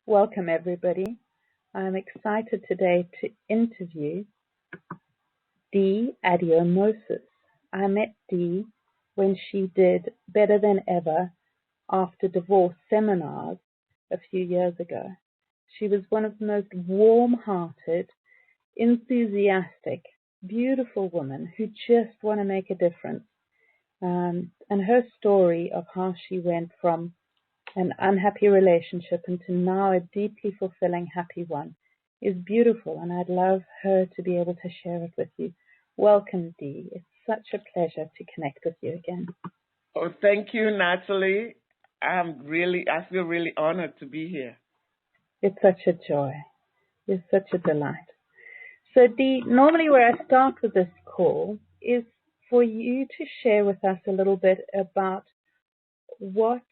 Welcome, everybody. I'm excited today to interview Dee Adio-Moses. I met Dee when she did Better Than Ever after divorce seminars a few years ago. She was one of the most warm-hearted, enthusiastic, beautiful women who just want to make a difference. And her story of how she went from an unhappy relationship into now a deeply fulfilling, happy one is beautiful, and I'd love her to be able to share it with you. Welcome, Dee. It's such a pleasure to connect with you again. Oh, thank you, Natalie. I feel really honored to be here. It's such a joy. It's such a delight. So, Dee, normally where I start with this call is for you to share with us a little bit about what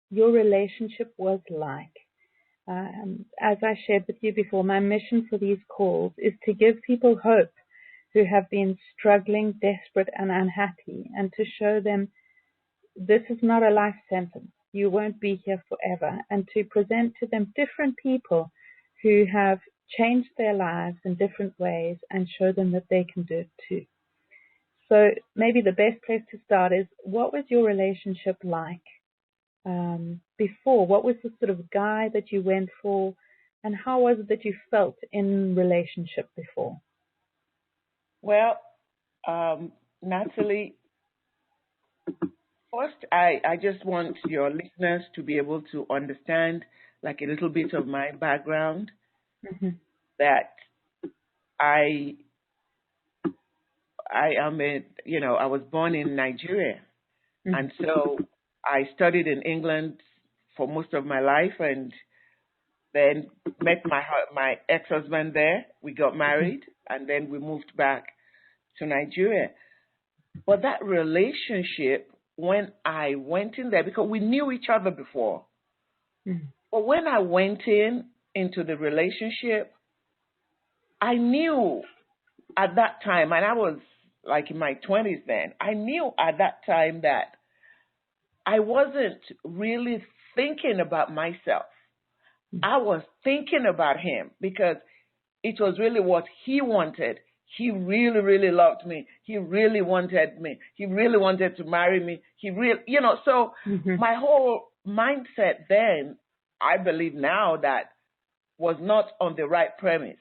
your relationship was like. As I shared with you before, my mission for these calls is to give people hope who have been struggling, desperate, and unhappy, and to show them this is not a life sentence. You won't be here forever, and to present to them different people who have changed their lives in different ways and show them that they can do it too. So maybe the best place to start is, what was your relationship like before? What was the sort of guy that you went for, and how was it that you felt in relationship before? Well, Natalie, first, I just want your listeners to be able to understand like a little bit of my background, that I was born in Nigeria, and so I studied in England for most of my life, and then met my ex-husband there. We got married, and then we moved back to Nigeria. But that relationship, when I went in there, because we knew each other before, but when I went into the relationship, I knew at that time, and I was like in my 20s then, I knew at that time that I wasn't really thinking about myself. I was thinking about him, because it was really what he wanted. He really, really loved me. He really wanted me. He really wanted to marry me. So my whole mindset then, I believe now, that was not on the right premise.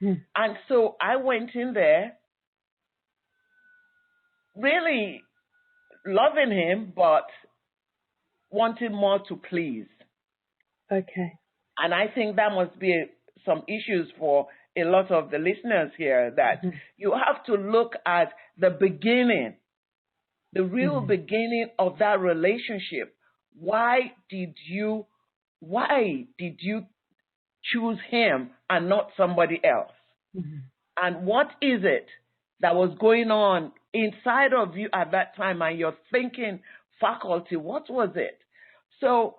And so I went in there really loving him, but wanting more to please. Okay. And I think that must be some issues for a lot of the listeners here, that you have to look at the beginning, the real beginning of that relationship. Why did you choose him and not somebody else? And what is it that was going on inside of you at that time, and your thinking faculty? What was it? So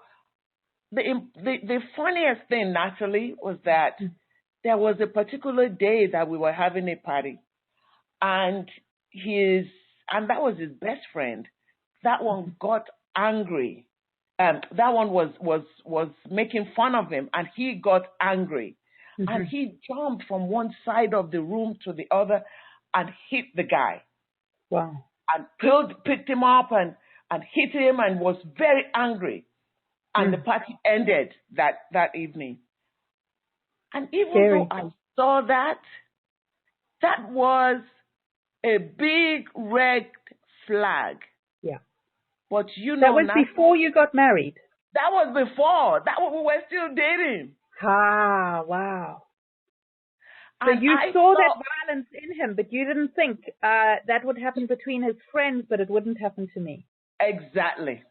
the funniest thing, Natalie, was that there was a particular day that we were having a party, and that was his best friend. That one got angry. That one was making fun of him, and he got angry. And he jumped from one side of the room to the other and hit the guy. Wow. And picked him up and hit him, and was very angry. And the party ended that evening. And even though I saw that was a big red flag. Yeah. But that was before you got married? That was before. We were still dating. Ah, wow. So you saw that violence in him, but you didn't think that would happen between his friends, but it wouldn't happen to me. Exactly.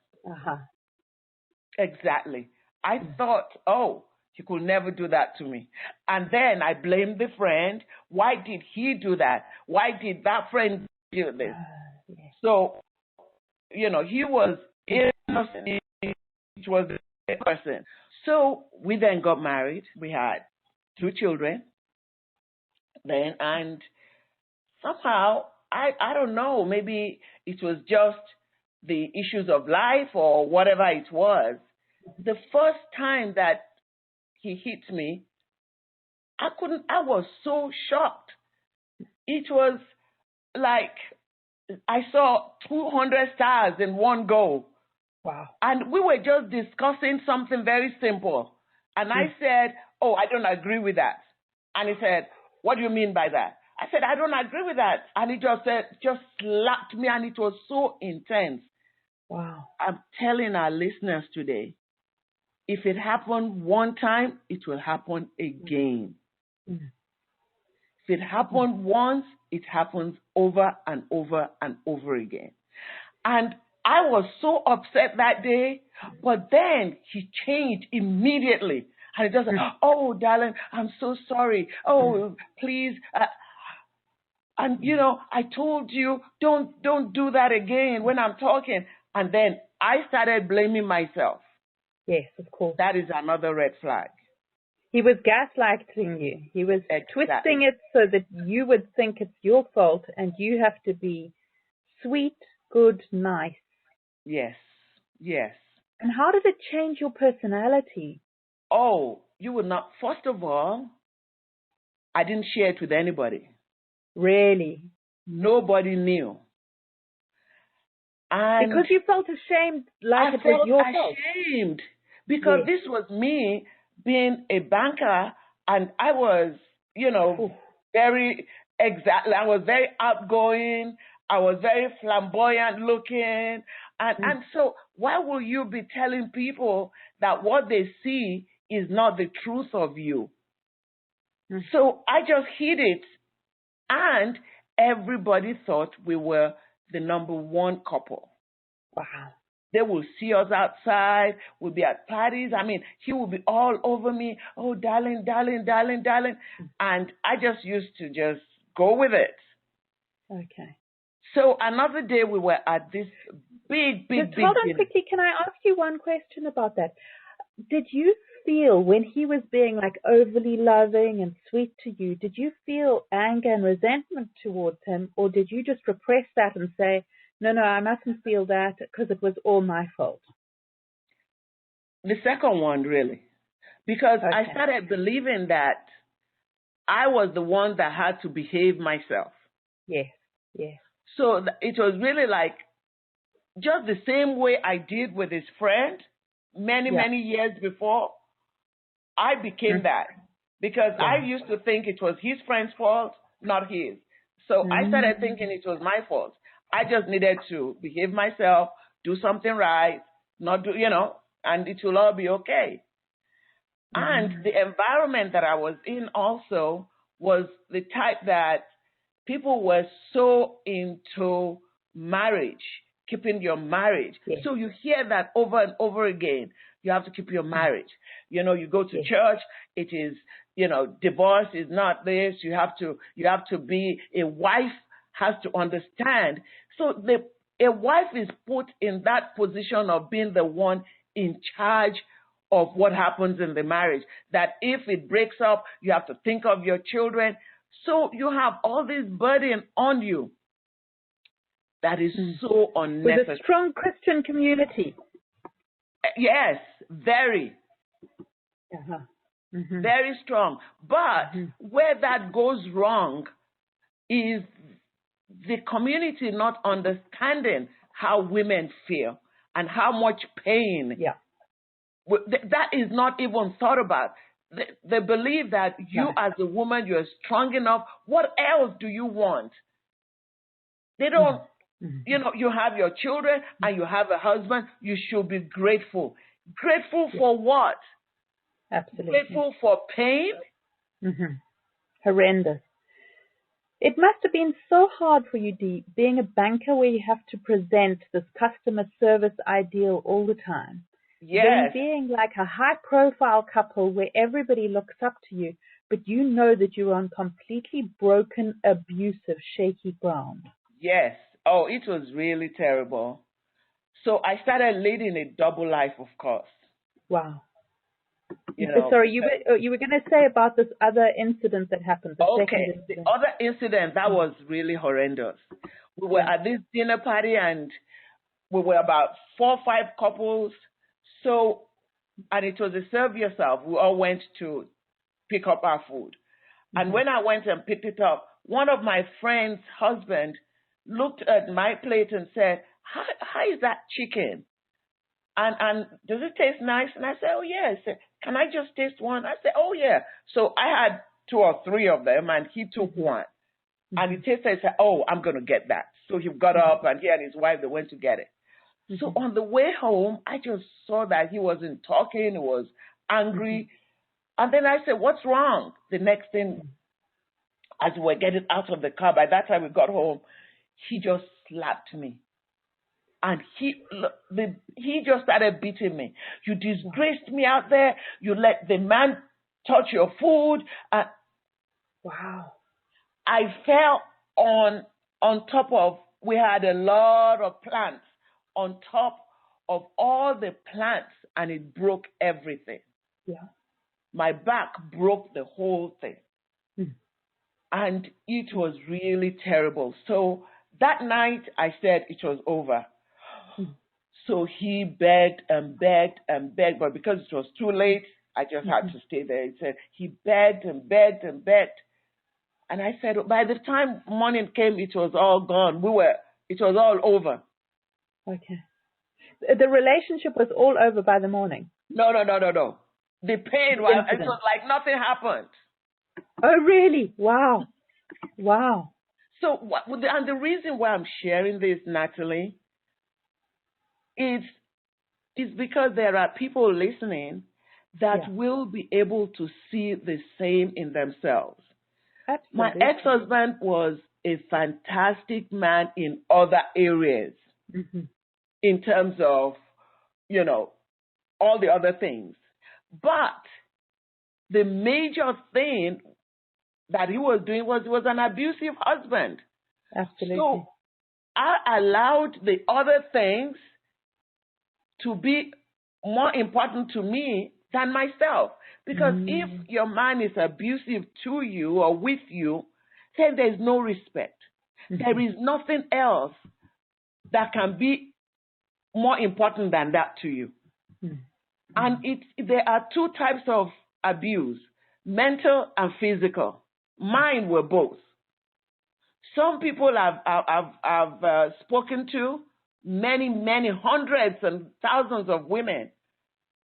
Exactly. I thought, he could never do that to me. And then I blamed the friend. Why did he do that? Why did that friend do this? So, he was innocent. It was a person. So we then got married. We had 2 children then, and somehow, I don't know, maybe it was just the issues of life or whatever it was. the first time that he hit me, I was so shocked. It was like I saw 200 stars in one go. Wow. And we were just discussing something very simple. And I said, oh, I don't agree with that. And he said, what do you mean by that? I said, I don't agree with that. And he just slapped me, and it was so intense. Wow. I'm telling our listeners today, if it happened one time, it will happen again. If it happened once, it happens over and over and over again. And I was so upset that day, but then he changed immediately. And he just said, oh, darling, I'm so sorry. Oh, please. And, I told you, don't do that again when I'm talking. And then I started blaming myself. Yes, of course. That is another red flag. He was gaslighting you. He was twisting it so that you would think it's your fault and you have to be sweet, good, nice. Yes, yes. And how did it change your personality? Oh, you would not. First of all, I didn't share it with anybody. Really? Nobody knew. And because you felt ashamed, like it was your fault. I felt ashamed because this was me being a banker, and I was, very I was very outgoing. I was very flamboyant looking. And so why will you be telling people that what they see is not the truth of you? So I just hid it. And everybody thought we were the number one couple. Wow. They will see us outside. We'll be at parties. I mean, he will be all over me. Oh, darling, darling, darling, darling. And I just used to just go with it. Okay. So another day we were at this big Hold on quickly. Can I ask you one question about that? Did you feel when he was being like overly loving and sweet to you, did you feel anger and resentment towards him, or did you just repress that and say, no, I mustn't feel that because it was all my fault? The second one, really. Because I started believing that I was the one that had to behave myself. Yes. So it was really like just the same way I did with his friend many years before. I became that because I used to think it was his friend's fault, not his. So I started thinking it was my fault. I just needed to behave myself, do something right, not do, and it will all be okay. And the environment that I was in also was the type that people were so into marriage, keeping your marriage. Yes. So you hear that over and over again. You have to keep your marriage. You go to church. It is, divorce is not this. You have to be a wife has to understand. So a wife is put in that position of being the one in charge of what happens in the marriage. That if it breaks up, you have to think of your children. So you have all this burden on you. That is so unnecessary. With a strong Christian community. Yes, very. Very strong. But where that goes wrong is the community not understanding how women feel and how much pain. Yeah. That is not even thought about. They believe that you as a woman, you're strong enough. What else do you want? They don't. You have your children and you have a husband. You should be grateful. Grateful for what? Absolutely. Grateful for pain? Horrendous. It must have been so hard for you, Dee, being a banker where you have to present this customer service ideal all the time. Yes. Then being like a high-profile couple where everybody looks up to you, but you know that you're on completely broken, abusive, shaky ground. Yes. Oh, it was really terrible. So I started leading a double life, of course. Wow. Sorry, you were going to say about this other incident that happened. The other incident, that was really horrendous. We were at this dinner party and we were about 4 or 5 couples. So and it was a serve yourself. We all went to pick up our food. And when I went and picked it up, one of my friend's husband looked at my plate and said, how is that chicken? And does it taste nice? And I said, oh, yeah. He said, can I just taste one? I said, oh, yeah. So I had 2 or 3 of them, and he took one. And he tasted it and said, oh, I'm going to get that. So he got up, and he and his wife, they went to get it. So on the way home, I just saw that he wasn't talking. He was angry. And then I said, what's wrong? The next thing, as we were getting out of the car, by that time we got home, he just slapped me. And he just started beating me. You disgraced me out there. You let the man touch your food. Wow. I fell on top of, we had a lot of plants on top of all the plants, and it broke everything. Yeah. My back broke the whole thing. And it was really terrible. So that night I said it was over. So he begged and begged and begged, but because it was too late, I just had to stay there. He said he begged and begged and begged. And I said, by the time morning came, it was all gone. It was all over. Okay. The relationship was all over by the morning? No. The pain was, it was like nothing happened. Oh, really? Wow. Wow. So, and the reason why I'm sharing this, Natalie, is because there are people listening that will be able to see the same in themselves. Absolutely. My ex-husband was a fantastic man in other areas, in terms of, all the other things. But the major thing that he was doing was an abusive husband. Absolutely. So I allowed the other things to be more important to me than myself. Because if your man is abusive to you or with you, then there's no respect. There is nothing else that can be more important than that to you. And there are 2 types of abuse, mental and physical. Mine were both. Some people I've spoken to, many hundreds and thousands of women.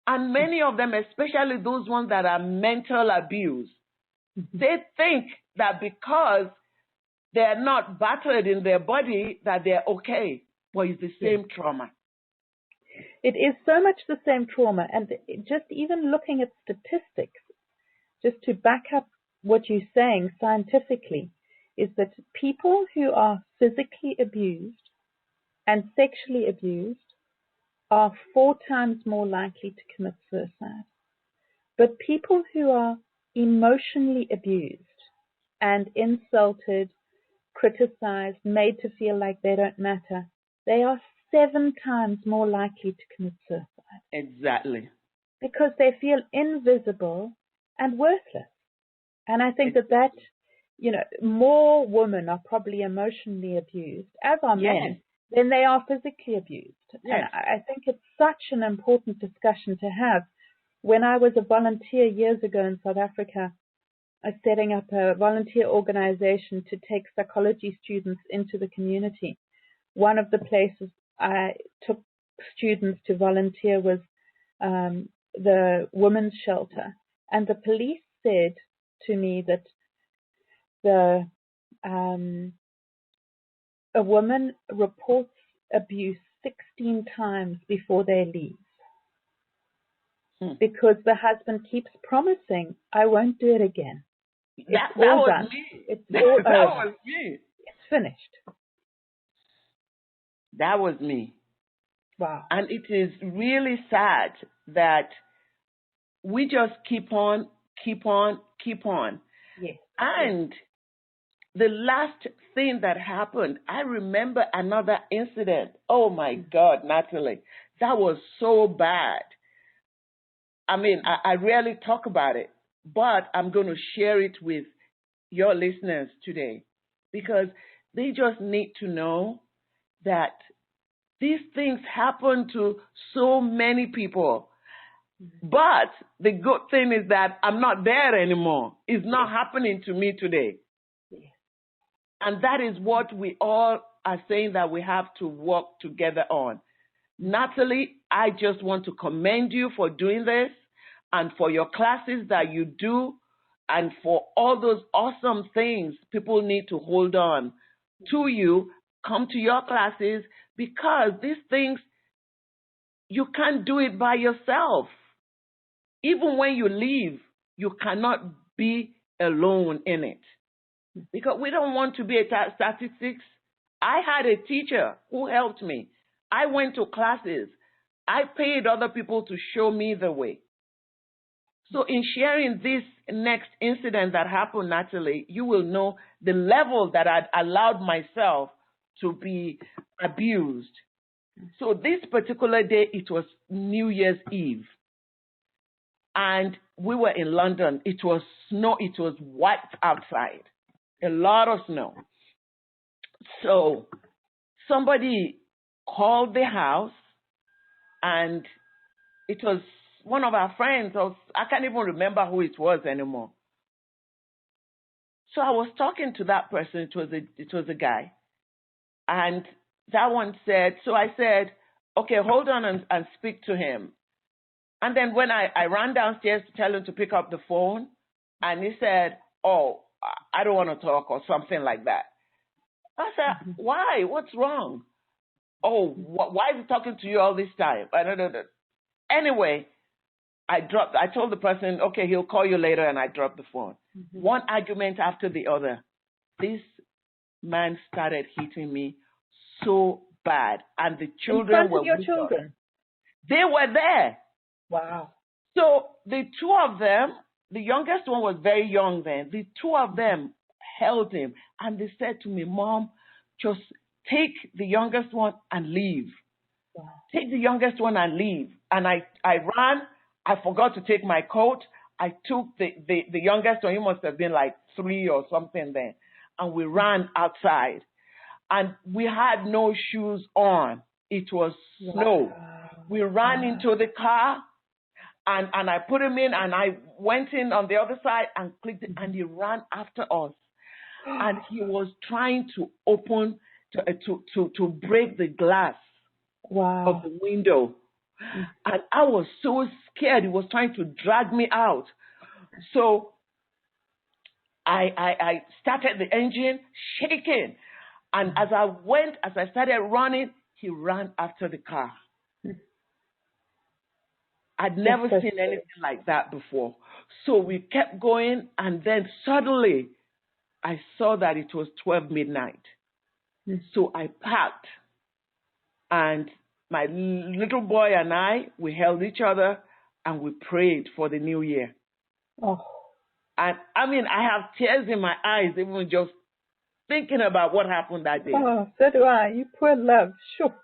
And many of them, especially those ones that are mental abuse, they think that because they're not battered in their body that they're okay. But it's the same trauma. It is so much the same trauma. And just even looking at statistics, just to back up what you're saying scientifically, is that people who are physically abused and sexually abused are 4 times more likely to commit suicide. But people who are emotionally abused and insulted, criticized, made to feel like they don't matter, they are 7 times more likely to commit suicide. Exactly. Because they feel invisible and worthless. And I think that more women are probably emotionally abused, as are men, than they are physically abused. And I think it's such an important discussion to have. When I was a volunteer years ago in South Africa, I was setting up a volunteer organization to take psychology students into the community. One of the places I took students to volunteer was the women's shelter. And the police said to me that a woman reports abuse 16 times before they leave. Because the husband keeps promising, I won't do it again. That was me. It's all that over. was me. It's finished. That was me. Wow. And it is really sad that we just keep on. Yes. And the last thing that happened, I remember another incident. Oh my God, Natalie, that was so bad. I mean, I rarely talk about it, but I'm going to share it with your listeners today because they just need to know that these things happen to so many people. But the good thing is that I'm not there anymore. It's not happening to me today. And that is what we all are saying that we have to work together on. Natalie, I just want to commend you for doing this and for your classes that you do and for all those awesome things. People need to hold on to you, come to your classes, because these things, you can't do it by yourself. Even when you leave, you cannot be alone in it. Because we don't want to be a statistics. I had a teacher who helped me. I went to classes. I paid other people to show me the way. So in sharing this next incident that happened, Natalie, you will know the level that I'd allowed myself to be abused. So this particular day, it was New Year's Eve. And we were in London. It was snow. It was white outside. A lot of snow. So somebody called the house, and it was one of our friends. I can't even remember who it was anymore. So I was talking to that person. It was a guy. And that one said, so I said, okay, hold on and speak to him. And then when I ran downstairs to tell him to pick up the phone, and he said, oh, I don't want to talk or something like that. I said, why? What's wrong? Oh, why is he talking to you all this time? I don't know. Anyway, I told the person, okay, he'll call you later, and I dropped the phone. One argument after the other. This man started hitting me so bad, and the children were your children. They were there. Wow. So the two of them, the youngest one was very young then. The two of them held him, and they said to me, Mom, just take the youngest one and leave. Wow. Take the youngest one and leave. And I ran. I forgot to take my coat. I took the youngest one. He must have been like 3 or something then. And we ran outside. And we had no shoes on. It was snow. Wow. We ran into the car. And I put him in, and I went in on the other side and clicked it, and he ran after us. And he was trying to open, to break the glass of the window. And I was so scared. He was trying to drag me out. So I started the engine, shaking. And as I started running, he ran after the car. I'd never seen anything like that before. So we kept going, and then suddenly I saw that it was 12 midnight. So I packed, and my little boy and I, we held each other, and we prayed for the new year. Oh. And I mean, I have tears in my eyes, even just thinking about what happened that day. Oh, so do I. You poor love. Sure.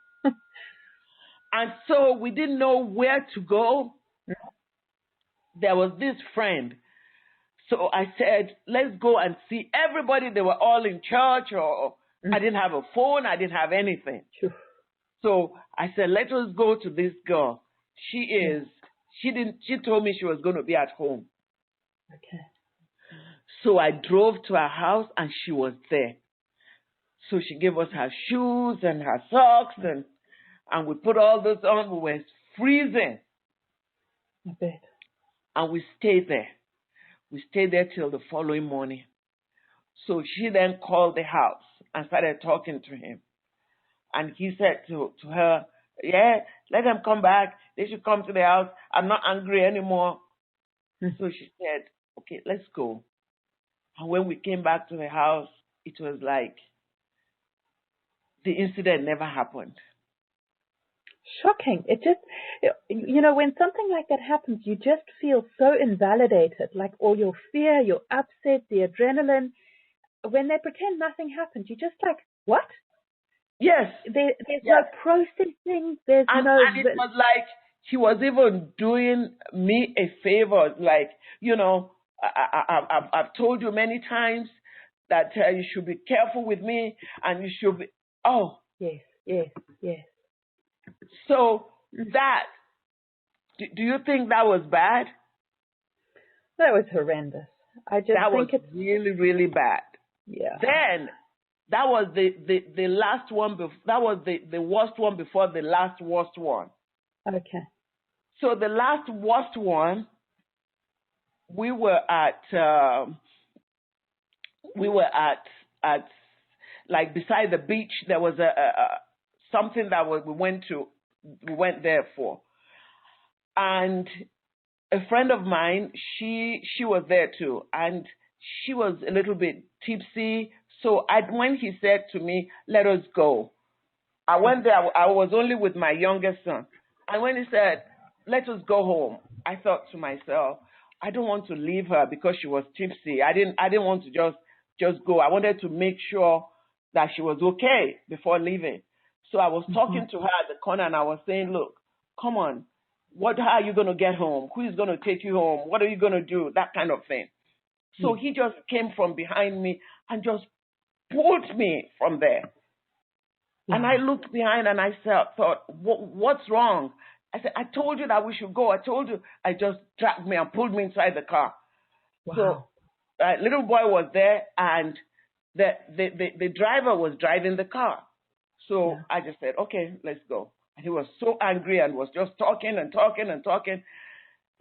And so we didn't know where to go. There was this friend. So I said, let's go and see everybody. They were all in church, or I didn't have a phone. I didn't have anything. Sure. So I said, let us go to this girl. She told me she was going to be at home. Okay. So I drove to her house, and she was there. So she gave us her shoes and her socks, and we put all those on. We were freezing. I bet. And we stayed there. We stayed there till the following morning. So she then called the house and started talking to him. And he said to her, yeah, let them come back. They should come to the house. I'm not angry anymore. So she said, okay, let's go. And when we came back to the house, it was like the incident never happened. Shocking. It just, when something like that happens, you just feel so invalidated, like all your fear, your upset, the adrenaline. When they pretend nothing happened, you're just like, what? Yes. There's no processing. There's and it was like he was even doing me a favor. Like, I've told you many times that you should be careful with me, and you should be, Yes. Yes. So that Do you think that was bad? That was horrendous. I just That was think it's really, really bad. yeah. Then that was the last one. That was the worst one before the last worst one. Okay. So the last worst one, we were at like beside the beach. There was a something that we went there for, and a friend of mine, she was there too, and she was a little bit tipsy. So when he said to me, "Let us go," I went there. I was only with my youngest son, and when he said, "Let us go home," I thought to myself, I don't want to leave her because she was tipsy. I didn't want to just go. I wanted to make sure that she was okay before leaving. So I was talking to her at the corner, and I was saying, "Look, come on. How are you going to get home? Who is going to take you home? What are you going to do?" That kind of thing. So he just came from behind me and just pulled me from there. And I looked behind and I thought, what's wrong? I said, "I told you that we should go. I told you." I just dragged me and pulled me inside the car. Wow. So little boy was there, and the driver was driving the car. So I just said, "Okay, let's go." And he was so angry and was just talking and talking and talking.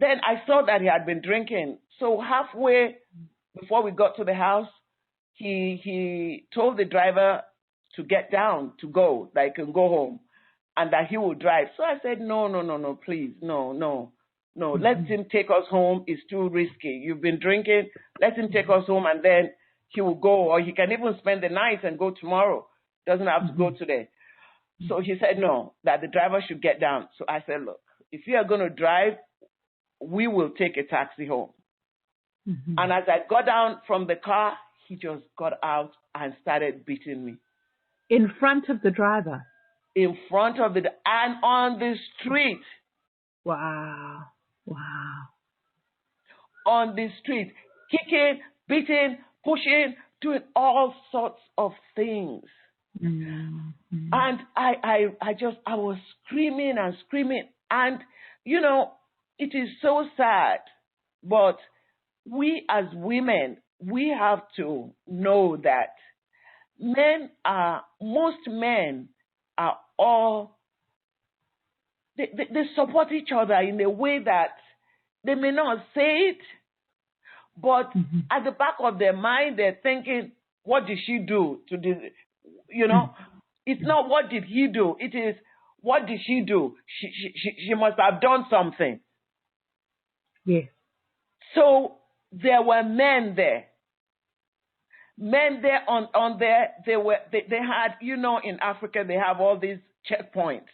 Then I saw that he had been drinking. So halfway before we got to the house, he told the driver to get down, to go, that he can go home, and that he will drive. So I said, no, please, no. Let him take us home. It's too risky. You've been drinking. Let him take us home, and then he will go, or he can even spend the night and go tomorrow. Doesn't have to go today. So he said no, that the driver should get down. So I said, "Look, if you are going to drive, we will take a taxi home." And as I got down from the car, he just got out and started beating me. In front of the driver? In front of and on the street. Wow. On the street. Kicking, beating, pushing, doing all sorts of things. And I was screaming and screaming. And, it is so sad. But we as women, we have to know that most men are all, they support each other in a way that they may not say it, but at the back of their mind, they're thinking, what did she do to this? It's not what did he do. It is, what did she do? She must have done something. Yes. So there were men there. Men there on there, they had, in Africa, they have all these checkpoints.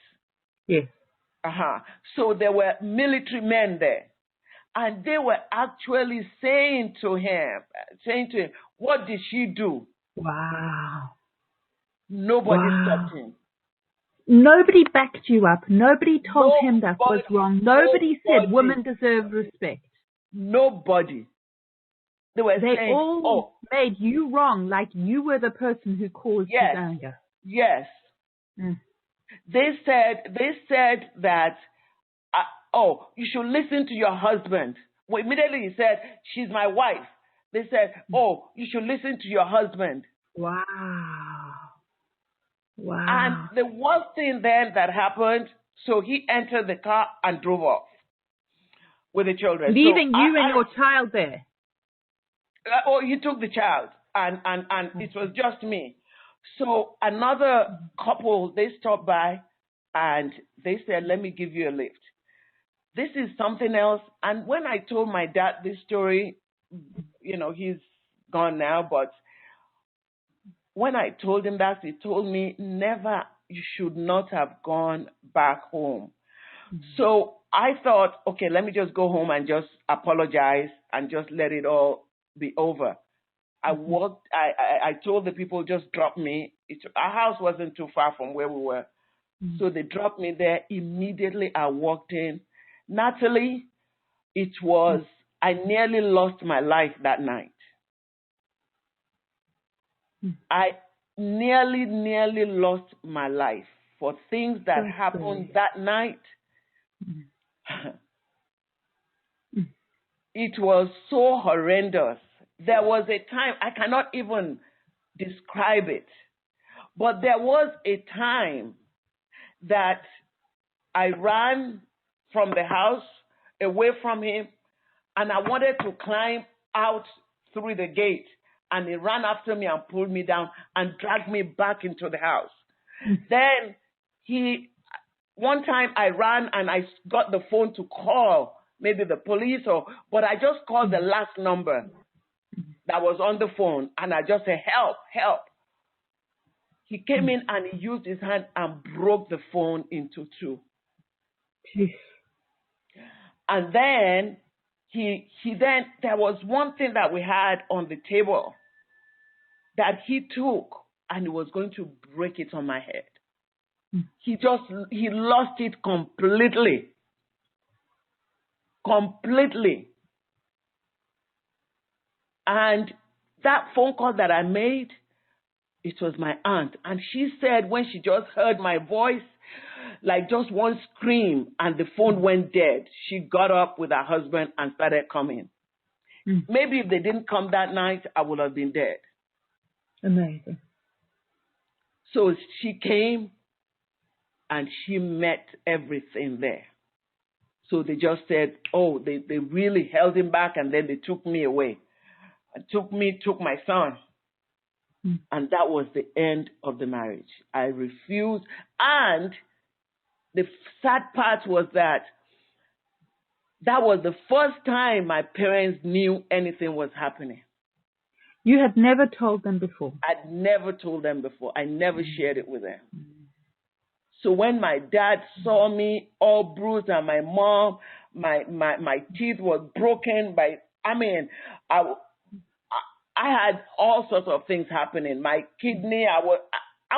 Yes. So there were military men there. And they were actually saying to him, what did she do? Wow. Nobody stopped him. Nobody backed you up. Nobody told him that was wrong. Nobody said women deserve respect. Nobody. They saying, all made you wrong, like you were the person who caused his anger. Yes. They said that, you should listen to your husband. Well, immediately he said, she's my wife. They said, you should listen to your husband. Wow. And the worst thing then that happened, so he entered the car and drove off with the children. Leaving you and your child there. He took the child, and it was just me. So another couple, they stopped by, and they said, "Let me give you a lift." This is something else. And when I told my dad this story, he's gone now, but when I told him that, he told me, never, you should not have gone back home. So I thought, okay, let me just go home and just apologize and just let it all be over. I told the people, just drop me. Our house wasn't too far from where we were. So they dropped me there. Immediately I walked in. Natalie, I nearly lost my life that night. I nearly lost my life for things that happened that night. it was so horrendous. There was a time, I cannot even describe it, but there was a time that I ran from the house away from him, and I wanted to climb out through the gate, and he ran after me and pulled me down and dragged me back into the house. Then one time I ran and I got the phone to call maybe the police, but I just called the last number that was on the phone, and I just said, help, help. He came in and he used his hand and broke the phone into two. And then there was one thing that we had on the table that he took and he was going to break it on my head. He lost it completely. Completely. And that phone call that I made, it was my aunt. And she said when she just heard my voice, like just one scream, and the phone went dead, she got up with her husband and started coming. Maybe if they didn't come that night, I would have been dead. Amazing. So she came and she met everything there. So they just said, oh, they really held him back, and then they took me away. Took my son. And that was the end of the marriage. I refused. And the sad part was that was the first time my parents knew anything was happening. You had never told them before? I'd never told them before. I never shared it with them. So when my dad saw me all bruised and my mom, my teeth were broken I had all sorts of things happening. My kidney, I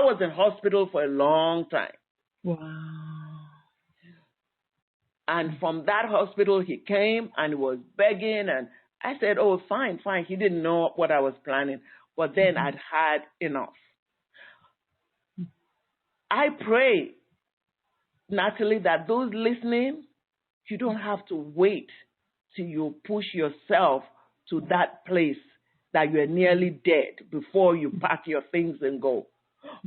was in hospital for a long time. Wow. And from that hospital, he came and was begging. And I said, oh, fine. He didn't know what I was planning. But then I'd had enough. I pray, Natalie, that those listening, you don't have to wait till you push yourself to that place that you are nearly dead before you pack your things and go,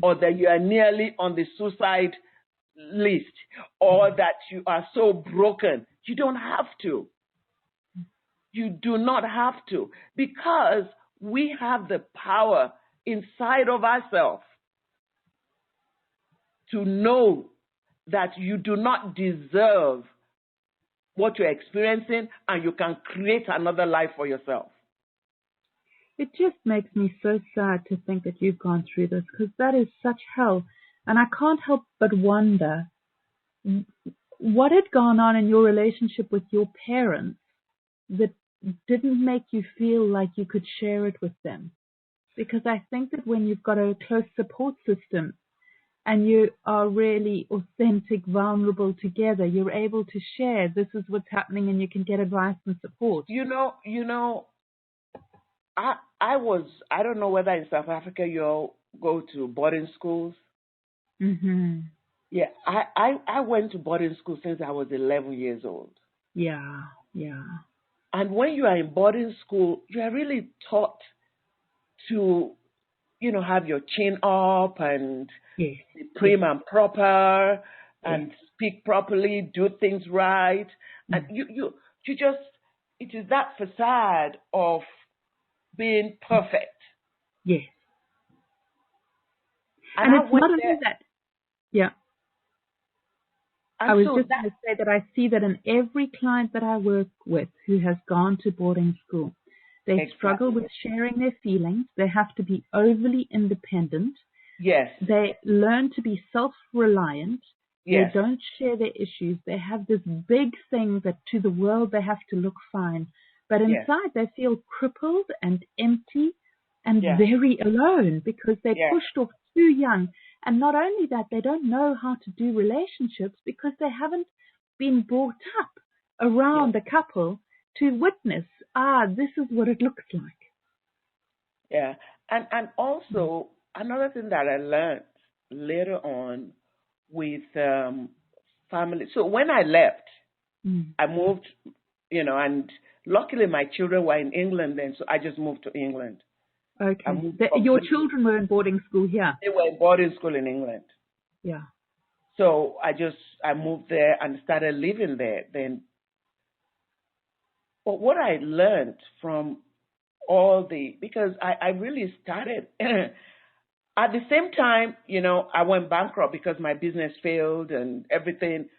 or that you are nearly on the suicide list, or that you are so broken. You don't have to. You do not have to, because we have the power inside of ourselves to know that you do not deserve what you're experiencing, and you can create another life for yourself. It just makes me so sad to think that you've gone through this, because that is such hell. And I can't help but wonder what had gone on in your relationship with your parents that didn't make you feel like you could share it with them. Because I think that when you've got a close support system and you are really authentic, vulnerable together, you're able to share this is what's happening, and you can get advice and support. I don't know whether in South Africa you all go to boarding schools. Mm-hmm. Yeah, I went to boarding school since I was 11 years old. Yeah. And when you are in boarding school, you are really taught to, have your chin up and be prim and proper and speak properly, do things right. And you just, it is that facade of being perfect. Yes. And it's not only that. Yeah. I was just going to say that I see that in every client that I work with who has gone to boarding school, they struggle with sharing their feelings. They have to be overly independent. Yes. They learn to be self-reliant. Yes. They don't share their issues. They have this big thing that to the world they have to look fine. But inside they feel crippled and empty and very alone, because they're pushed off too young. And not only that, they don't know how to do relationships because they haven't been brought up around a couple to witness, this is what it looks like. Yeah. And also, another thing that I learned later on with family. So when I left, I moved, and luckily my children were in England then, so I just moved to England. Okay. Your children were in boarding school here? They were in boarding school in England. Yeah. So I moved there and started living there then. But what I learned from because I really started, at the same time, I went bankrupt because my business failed and everything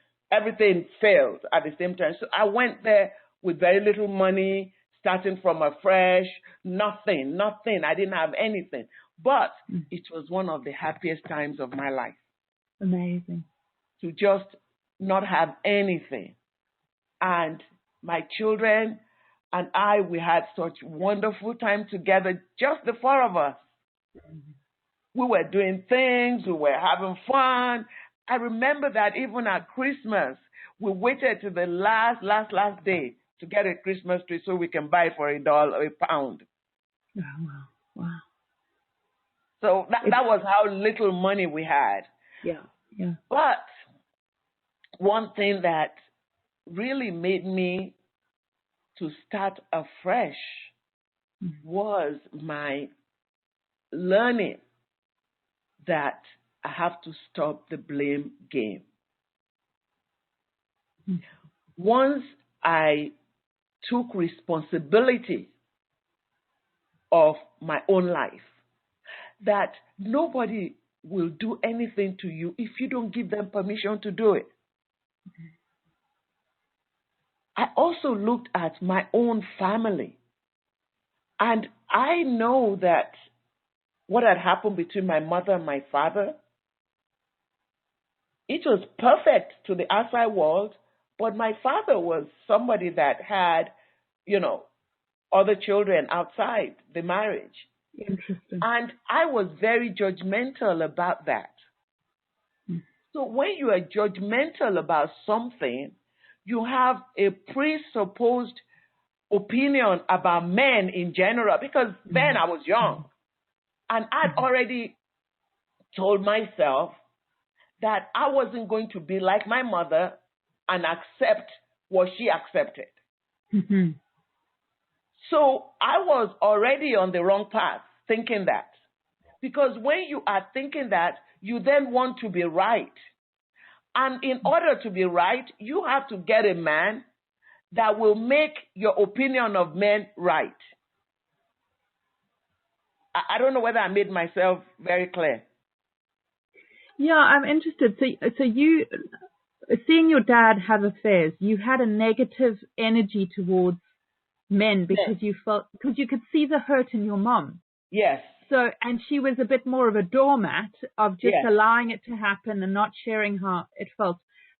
failed at the same time. So I went there with very little money, starting from afresh, nothing. I didn't have anything. But it was one of the happiest times of my life. Amazing. To just not have anything. And my children and I, we had such wonderful time together, just the four of us. We were doing things, we were having fun. I remember that even at Christmas, we waited to the last day to get a Christmas tree so we can buy it for $1 or £1. Oh, wow. So that was how little money we had. Yeah. But one thing that really made me to start afresh was my learning that I have to stop the blame game. Once I took responsibility of my own life, that nobody will do anything to you if you don't give them permission to do it. I also looked at my own family, and I know that what had happened between my mother and my father, it was perfect to the outside world, but my father was somebody that had, other children outside the marriage. Interesting. And I was very judgmental about that. So when you are judgmental about something, you have a presupposed opinion about men in general, because then I was young. And I'd already told myself that I wasn't going to be like my mother and accept what she accepted. Mm-hmm. So I was already on the wrong path thinking that. Because when you are thinking that, you then want to be right. And in order to be right, you have to get a man that will make your opinion of men right. I don't know whether I made myself very clear. Yeah, I'm interested. So you, seeing your dad have affairs, you had a negative energy towards men because you could see the hurt in your mom. Yes. So, and she was a bit more of a doormat of just allowing it to happen and not sharing how it felt.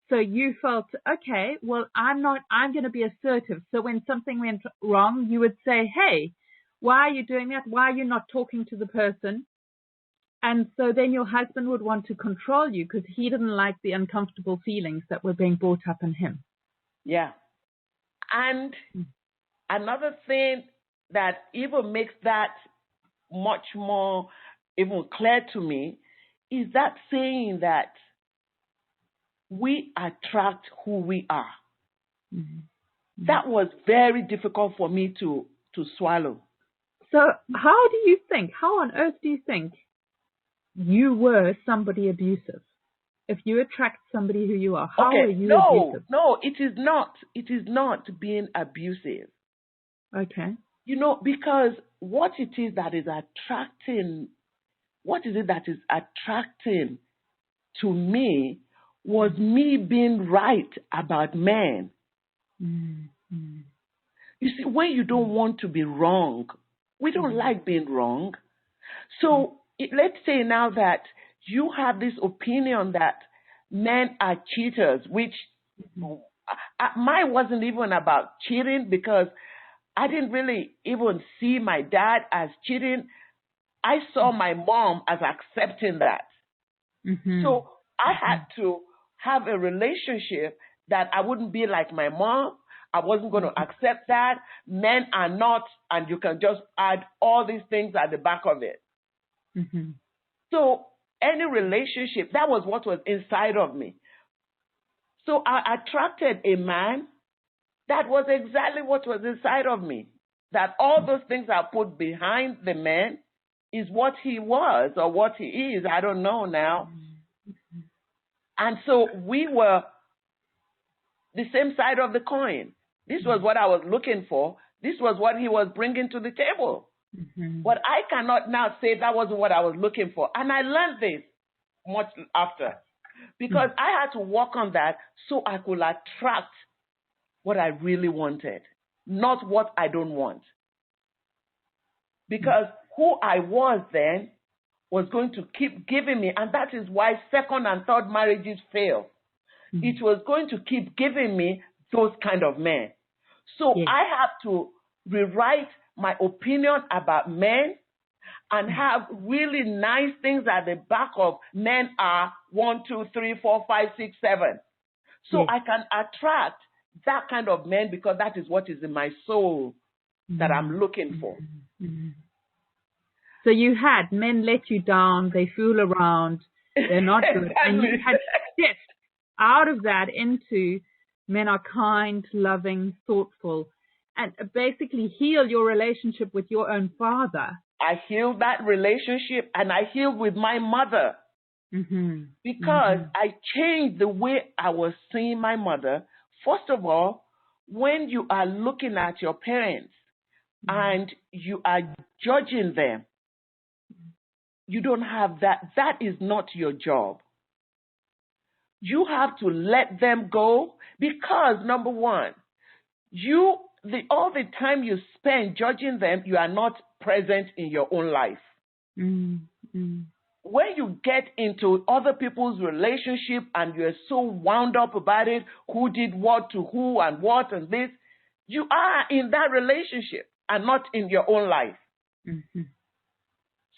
So you felt, okay, well, I'm going to be assertive. So when something went wrong, you would say, hey, why are you doing that? Why are you not talking to the person? And so then your husband would want to control you because he didn't like the uncomfortable feelings that were being brought up in him. Yeah. And another thing that even makes that much more even clear to me is that saying that we attract who we are. Mm-hmm. That was very difficult for me to swallow. So how on earth do you think you were somebody abusive? If you attract somebody who you are, how are you abusive? No, it is not. It is not being abusive. Okay. Because what is it that is attracting to me was me being right about men. Mm-hmm. You see, when you don't want to be wrong, we don't like being wrong. So let's say now that you have this opinion that men are cheaters, which mine wasn't even about cheating because I didn't really even see my dad as cheating. I saw my mom as accepting that. Mm-hmm. So I had to have a relationship that I wouldn't be like my mom. I wasn't going to accept that. Men are not, and you can just add all these things at the back of it. Mm-hmm. So any relationship, that was what was inside of me. So I attracted a man that was exactly what was inside of me. That all those things I put behind the man is what he was or what he is. I don't know now. And so we were the same side of the coin. This was what I was looking for. This was what he was bringing to the table. But I cannot now say that wasn't what I was looking for. And I learned this much after, because I had to work on that so I could attract what I really wanted, not what I don't want. Because who I was then was going to keep giving me, and that is why second and third marriages fail. It was going to keep giving me those kind of men. So I have to rewrite my opinion about men and have really nice things at the back of men are 1, 2, 3, 4, 5, 6, 7. So I can attract that kind of men because that is what is in my soul that I'm looking for. So you had men let you down, they fool around, they're not good. And you had stepped out of that into men are kind, loving, thoughtful, and basically heal your relationship with your own father. I healed that relationship, and I healed with my mother because I changed the way I was seeing my mother. First of all, when you are looking at your parents and you are judging them, you don't have that. That is not your job. You have to let them go because, number one, all the time you spend judging them, you are not present in your own life. When you get into other people's relationship and you're so wound up about it, who did what to who and what and this, you are in that relationship and not in your own life.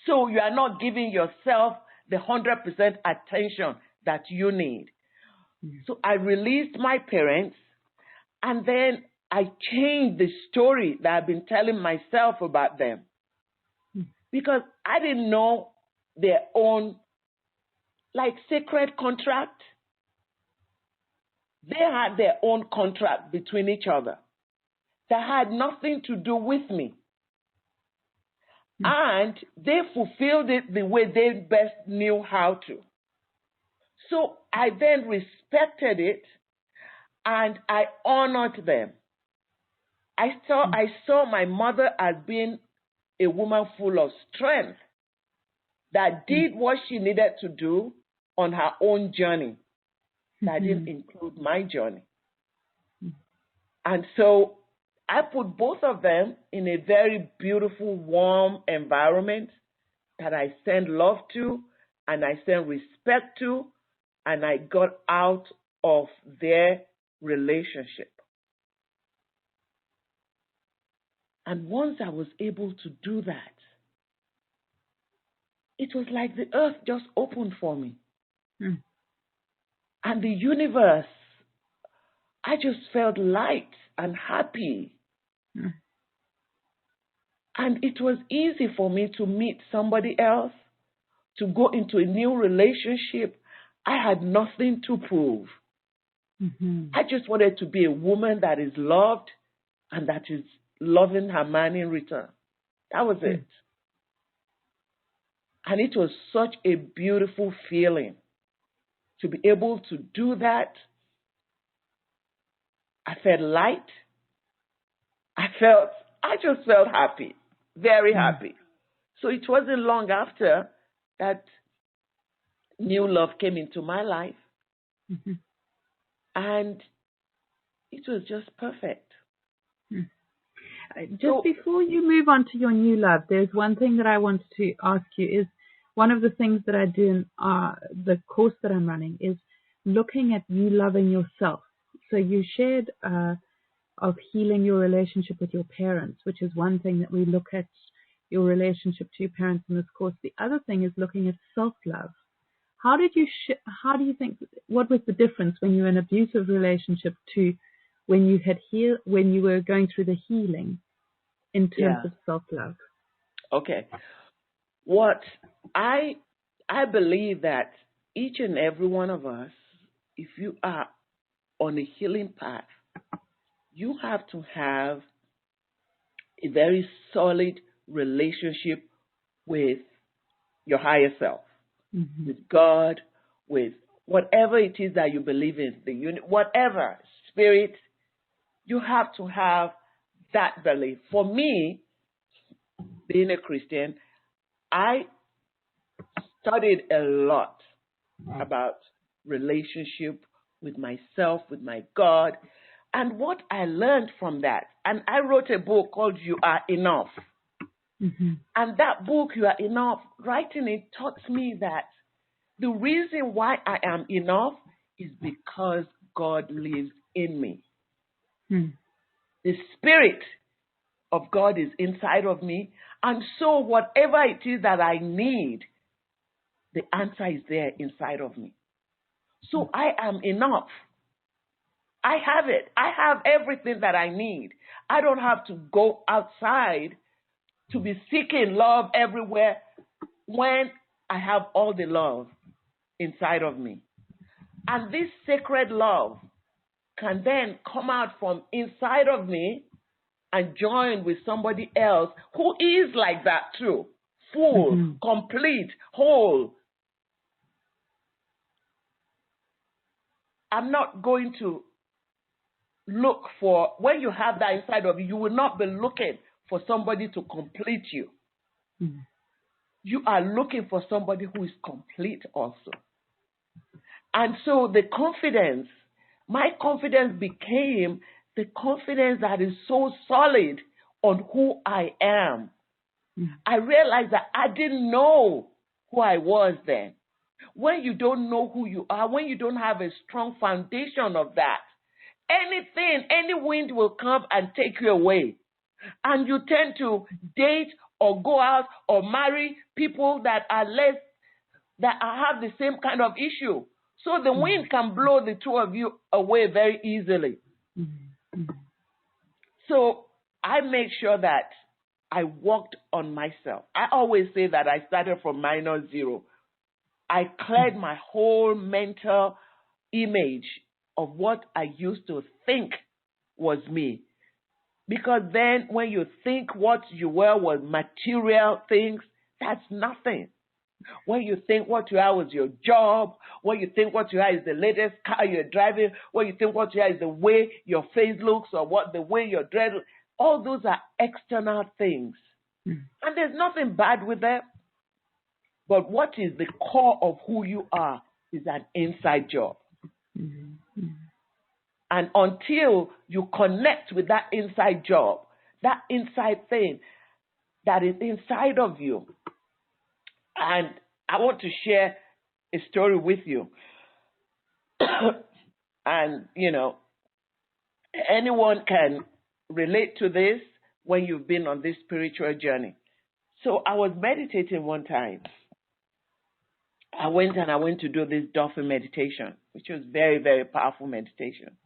So you are not giving yourself the 100% attention that you need. So I released my parents, and then I changed the story that I've been telling myself about them because I didn't know their own, sacred contract. They had their own contract between each other that had nothing to do with me. And they fulfilled it the way they best knew how to. So I then respected it and I honored them. I saw my mother as being a woman full of strength that did what she needed to do on her own journey. That didn't include my journey. And so I put both of them in a very beautiful, warm environment that I send love to and I send respect to, and I got out of their relationship. And once I was able to do that, it was like the earth just opened for me. And the universe, I just felt light and happy. And it was easy for me to meet somebody else, to go into a new relationship. I had nothing to prove. I just wanted to be a woman that is loved and that is loving her man in return. That was it. And it was such a beautiful feeling to be able to do that. I felt light. I just felt happy, very happy. So it wasn't long after that new love came into my life. And it was just perfect. Before you move on to your new love, there's one thing that I wanted to ask you. Is one of the things that I do in the course that I'm running is looking at you loving yourself. So you shared of healing your relationship with your parents, which is one thing that we look at, your relationship to your parents in this course. The other thing is looking at self-love. How do you think, what was the difference when you were in an abusive relationship to when you when you were going through the healing in terms of self-love? Okay. What I believe that each and every one of us, if you are on a healing path, you have to have a very solid relationship with your higher self, with God, with whatever it is that you believe in, the unit, whatever, spirit, you have to have that belief. For me, being a Christian, I studied a lot about relationship with myself, with my God, and what I learned from that. And I wrote a book called You Are Enough. And that book, You Are Enough, writing it taught me that the reason why I am enough is because God lives in me. The Spirit of God is inside of me. And so whatever it is that I need, the answer is there inside of me. So I am enough. I have it. I have everything that I need. I don't have to go outside to be seeking love everywhere when I have all the love inside of me. And this sacred love can then come out from inside of me and join with somebody else who is like that too. Full, complete, whole. I'm not going to look for, when you have that inside of you, you will not be looking for somebody to complete you. You are looking for somebody who is complete also. And so the confidence, my confidence became the confidence that is so solid on who I am. I realized that I didn't know who I was then. When you don't know who you are, when you don't have a strong foundation of that, anything, any wind will come and take you away. And you tend to date or go out or marry people that are less, that have the same kind of issue. So the wind can blow the two of you away very easily. So I make sure that I worked on myself. I always say that I started from -0. I cleared my whole mental image of what I used to think was me. Because then when you think what you were was material things, that's nothing. When you think what you are was your job, when you think what you are is the latest car you're driving, when you think what you are is the way your face looks or what the way you're dressed, all those are external things. And there's nothing bad with them. But what is the core of who you are is an inside job. And until you connect with that inside job, that inside thing that is inside of you. And I want to share a story with you. And, you know, anyone can relate to this when you've been on this spiritual journey. So I was meditating one time. I went to do this dolphin meditation, which was very, very powerful meditation.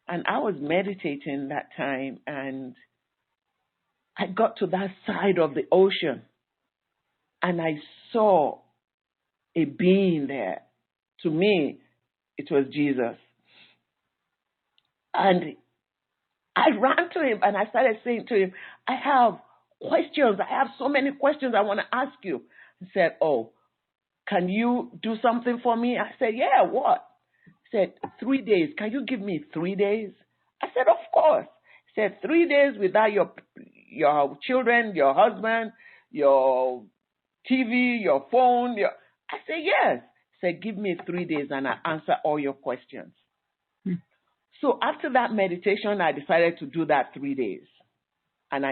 And I was meditating that time, and I got to that side of the ocean, and I saw a being there. To me, it was Jesus. And I ran to him, and I started saying to him, I have questions. I have so many questions I want to ask you. He said, oh, can you do something for me? I said, yeah, what? He said, 3 days. Can you give me 3 days? I said, of course. He said, 3 days without your children, your husband, your TV, your phone. I said, yes. He said, give me 3 days and I'll answer all your questions. So after that meditation, I decided to do that 3 days. And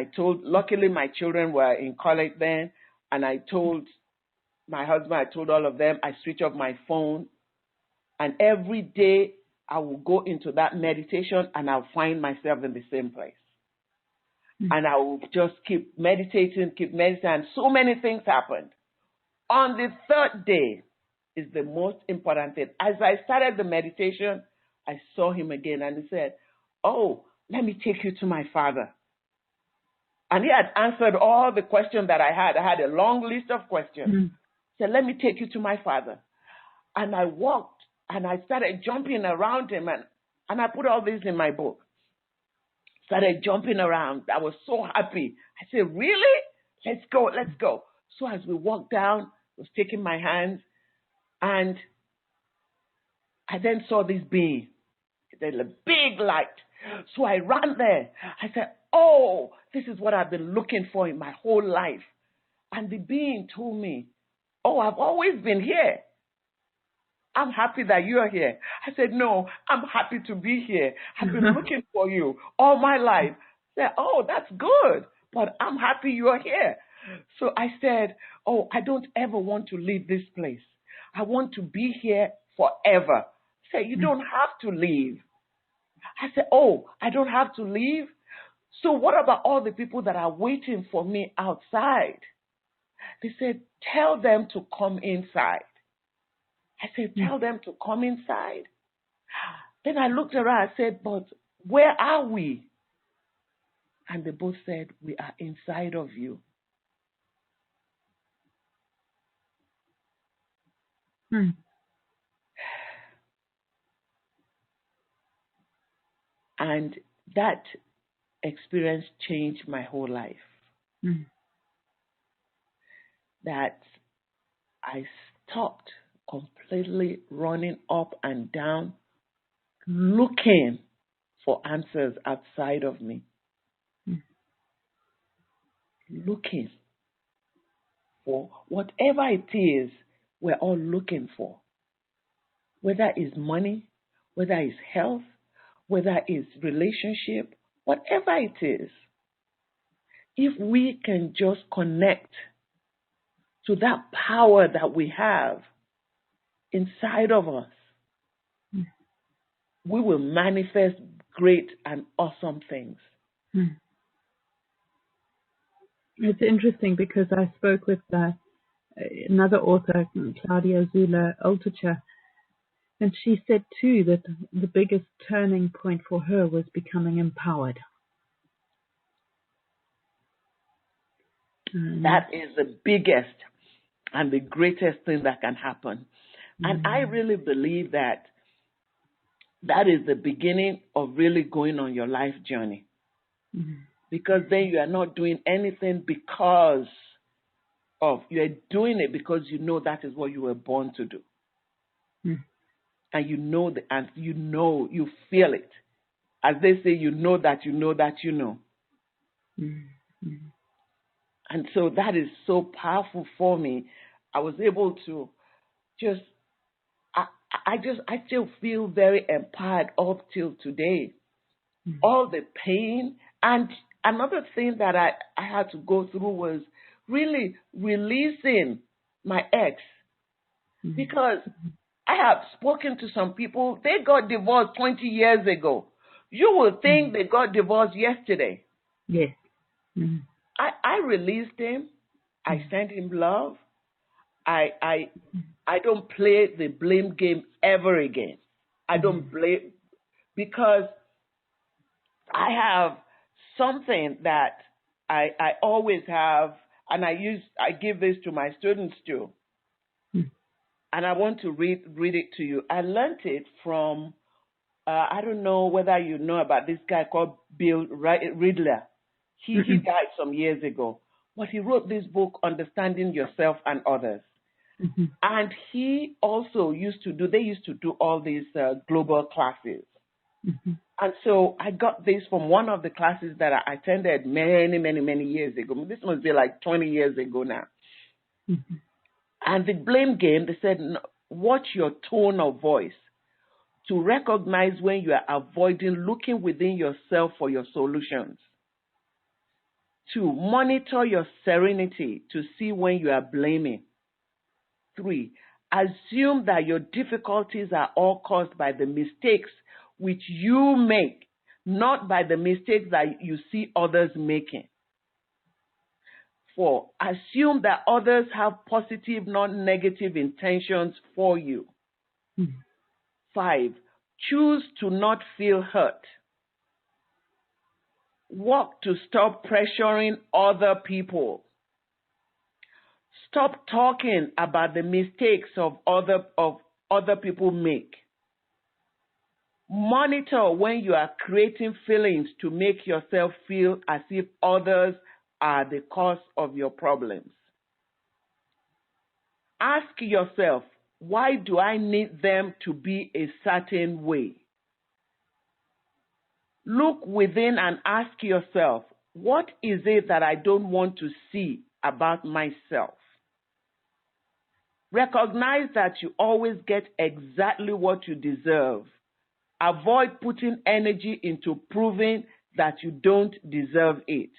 luckily my children were in college then, and I told my husband, I told all of them, I switch off my phone, and every day I will go into that meditation and I'll find myself in the same place. And I will just keep meditating, and so many things happened. On the third day is the most important thing. As I started the meditation, I saw him again, and he said, oh, let me take you to my father. And he had answered all the questions that I had. I had a long list of questions. He said, let me take you to my father. And I walked, and I started jumping around him, and I put all this in my book. started jumping around. I was so happy. I said, really? Let's go, let's go. So as we walked down, he was taking my hands, and I then saw this being. There's a big light. So I ran there. I said, oh, this is what I've been looking for in my whole life. And the being told me, oh, I've always been here. I'm happy that you're here. I said, no, I'm happy to be here. I've been looking for you all my life. I said, oh, that's good, but I'm happy you're here. So I said, oh, I don't ever want to leave this place. I want to be here forever. I said, you don't have to leave. I said, oh, I don't have to leave? So what about all the people that are waiting for me outside? They said, tell them to come inside. I said, tell them to come inside. Then I looked around. I said, but where are we? And they both said, we are inside of you. And that experience changed my whole life. That I stopped completely running up and down, looking for answers outside of me. Looking for whatever it is we're all looking for. Whether it's money, whether it's health, whether it's relationship, whatever it is. If we can just connect to that power that we have inside of us, we will manifest great and awesome things. It's interesting because I spoke with another author, Claudia Zula Altucher, and she said too that the biggest turning point for her was becoming empowered. That is the biggest and the greatest thing that can happen. And I really believe that that is the beginning of really going on your life journey. Because then you are not doing anything because of, you are doing it because you know that is what you were born to do. And you know, you feel it. As they say, you know that you know that you know. And so that is so powerful for me. I was able to just, I still feel very empowered up till today. All the pain. And another thing that I had to go through was really releasing my ex. Because I have spoken to some people, they got divorced 20 years ago. You would think they got divorced yesterday. Yes. I released him. I sent him love. I don't play the blame game ever again. I don't blame, because I have something that I always have, and I give this to my students too. And I want to read it to you. I learned it from, I don't know whether you know about this guy called Bill Riddler. He died some years ago. But he wrote this book, Understanding Yourself and Others. And he also used to do all these global classes. And so I got this from one of the classes that I attended many, many, many years ago. This must be like 20 years ago now. And the blame game, they said, watch your tone of voice to recognize when you are avoiding looking within yourself for your solutions. 2, monitor your serenity to see when you are blaming. 3, assume that your difficulties are all caused by the mistakes which you make, not by the mistakes that you see others making. 4, assume that others have positive, not negative intentions for you. 5, choose to not feel hurt. Work to stop pressuring other people. Stop talking about the mistakes of other people make. Monitor when you are creating feelings to make yourself feel as if others are the cause of your problems. Ask yourself, why do I need them to be a certain way? Look within and ask yourself, what is it that I don't want to see about myself? Recognize that you always get exactly what you deserve. Avoid putting energy into proving that you don't deserve it.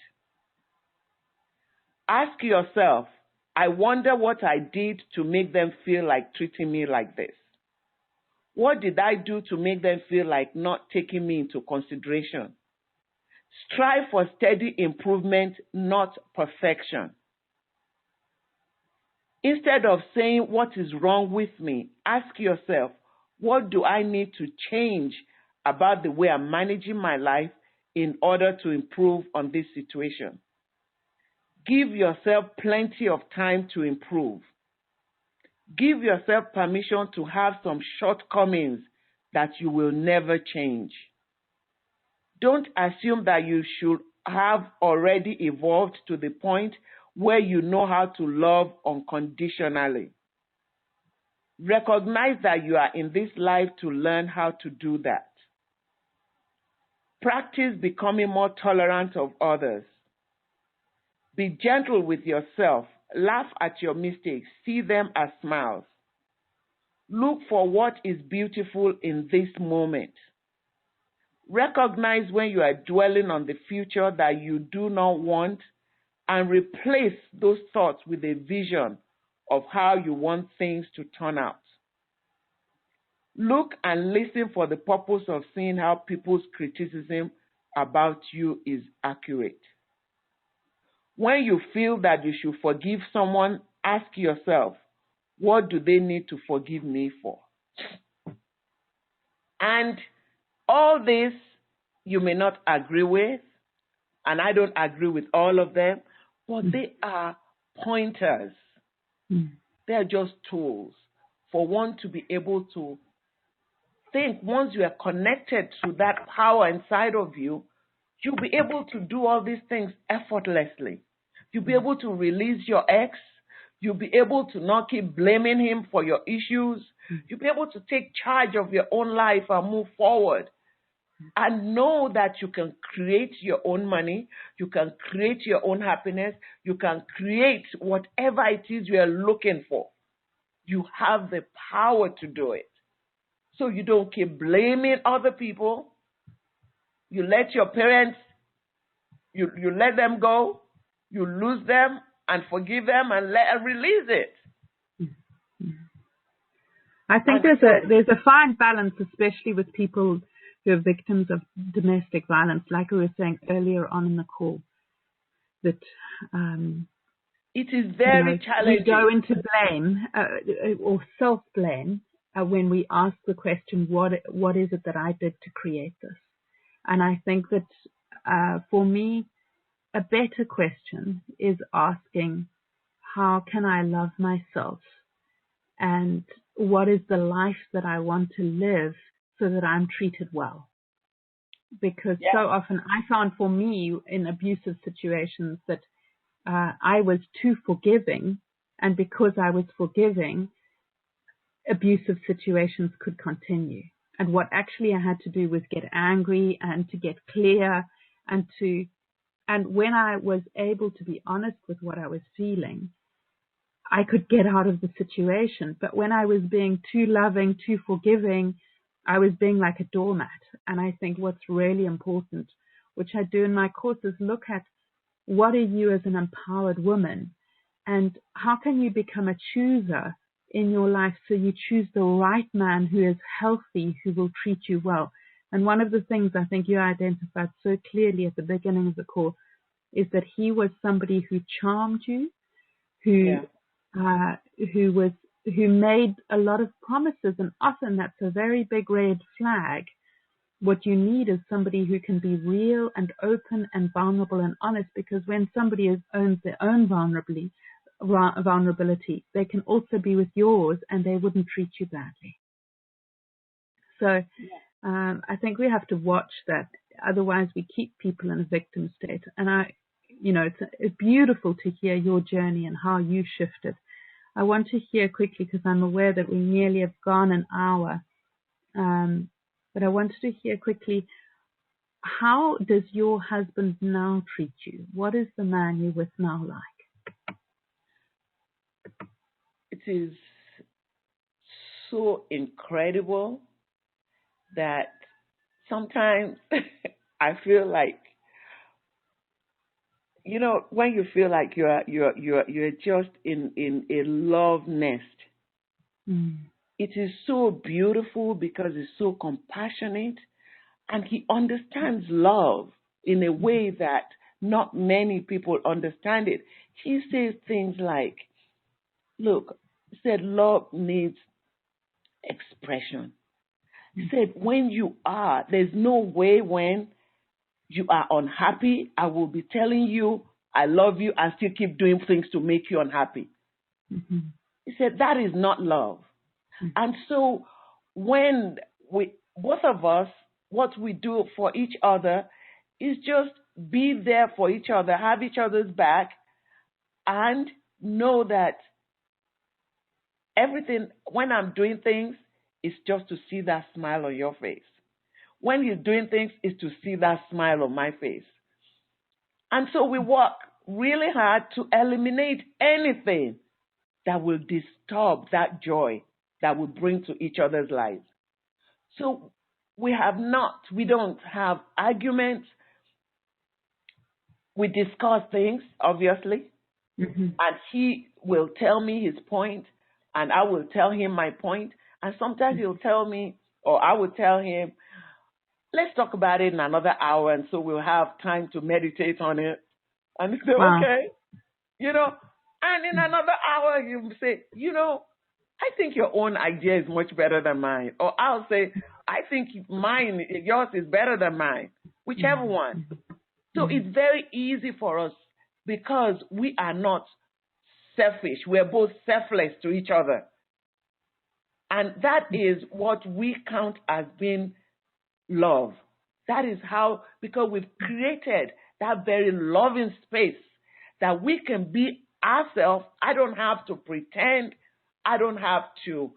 Ask yourself, I wonder what I did to make them feel like treating me like this. What did I do to make them feel like not taking me into consideration? Strive for steady improvement, not perfection. Instead of saying, what is wrong with me? Ask yourself, what do I need to change about the way I'm managing my life in order to improve on this situation? Give yourself plenty of time to improve. Give yourself permission to have some shortcomings that you will never change. Don't assume that you should have already evolved to the point where you know how to love unconditionally. Recognize that you are in this life to learn how to do that. Practice becoming more tolerant of others. Be gentle with yourself. Laugh at your mistakes. See them as smiles. Look for what is beautiful in this moment. Recognize when you are dwelling on the future that you do not want and replace those thoughts with a vision of how you want things to turn out. Look and listen for the purpose of seeing how people's criticism about you is accurate. When you feel that you should forgive someone, ask yourself, what do they need to forgive me for? And all this you may not agree with, and I don't agree with all of them, but they are pointers. They are just tools for one to be able to think. Once you are connected to that power inside of you, you'll be able to do all these things effortlessly. You'll be able to release your ex. You'll be able to not keep blaming him for your issues. You'll be able to take charge of your own life and move forward. And know that you can create your own money. You can create your own happiness. You can create whatever it is you are looking for. You have the power to do it. So you don't keep blaming other people. You let your parents, you let them go. You lose them and forgive them and release it. I think there's a fine balance, especially with people who are victims of domestic violence, like we were saying earlier on in the call, that it is very challenging. We go into blame or self-blame when we ask the question, what is it that I did to create this? And I think that for me, a better question is asking, how can I love myself? And what is the life that I want to live so that I'm treated well? Because so often I found for me in abusive situations that I was too forgiving. And because I was forgiving, abusive situations could continue. And what actually I had to do was get angry and to get clear and when I was able to be honest with what I was feeling, I could get out of the situation. But when I was being too loving, too forgiving, I was being like a doormat. And I think what's really important, which I do in my course, is look at what are you as an empowered woman and how can you become a chooser in your life so you choose the right man who is healthy, who will treat you well. And one of the things I think you identified so clearly at the beginning of the call is that he was somebody who charmed you, who made a lot of promises, and often that's a very big red flag. What you need is somebody who can be real and open and vulnerable and honest, because when somebody owns their own vulnerability, they can also be with yours and they wouldn't treat you badly. So I think we have to watch that. Otherwise, we keep people in a victim state. And it's beautiful to hear your journey and how you shifted. I want to hear quickly, because I'm aware that we nearly have gone an hour. But I wanted to hear quickly, how does your husband now treat you? What is the man you're with now like? It is so incredible that sometimes I feel like, when you feel like you're just in a love nest. It is so beautiful because it's so compassionate, and he understands love in a way that not many people understand it. He says things like, look, he said, love needs expression. He said, there's no way when you are unhappy, I will be telling you I love you and still keep doing things to make you unhappy. Mm-hmm. He said, that is not love. Mm-hmm. And so when both of us, what we do for each other is just be there for each other, have each other's back, and know that everything, when I'm doing things, is just to see that smile on your face. When you're doing things, is to see that smile on my face. And so we work really hard to eliminate anything that will disturb that joy that we bring to each other's lives. So we don't have arguments. We discuss things, obviously, and he will tell me his point, and I will tell him my point. And sometimes he'll tell me, or I will tell him, let's talk about it in another hour, and so we'll have time to meditate on it. And he say, okay, and in another hour you say, I think your own idea is much better than mine. Or I'll say, I think yours is better than mine, whichever one. So it's very easy for us because we are not selfish. We're both selfless to each other. And that is what we count as being love. That is how, because we've created that very loving space that we can be ourselves. I don't have to pretend. I don't have to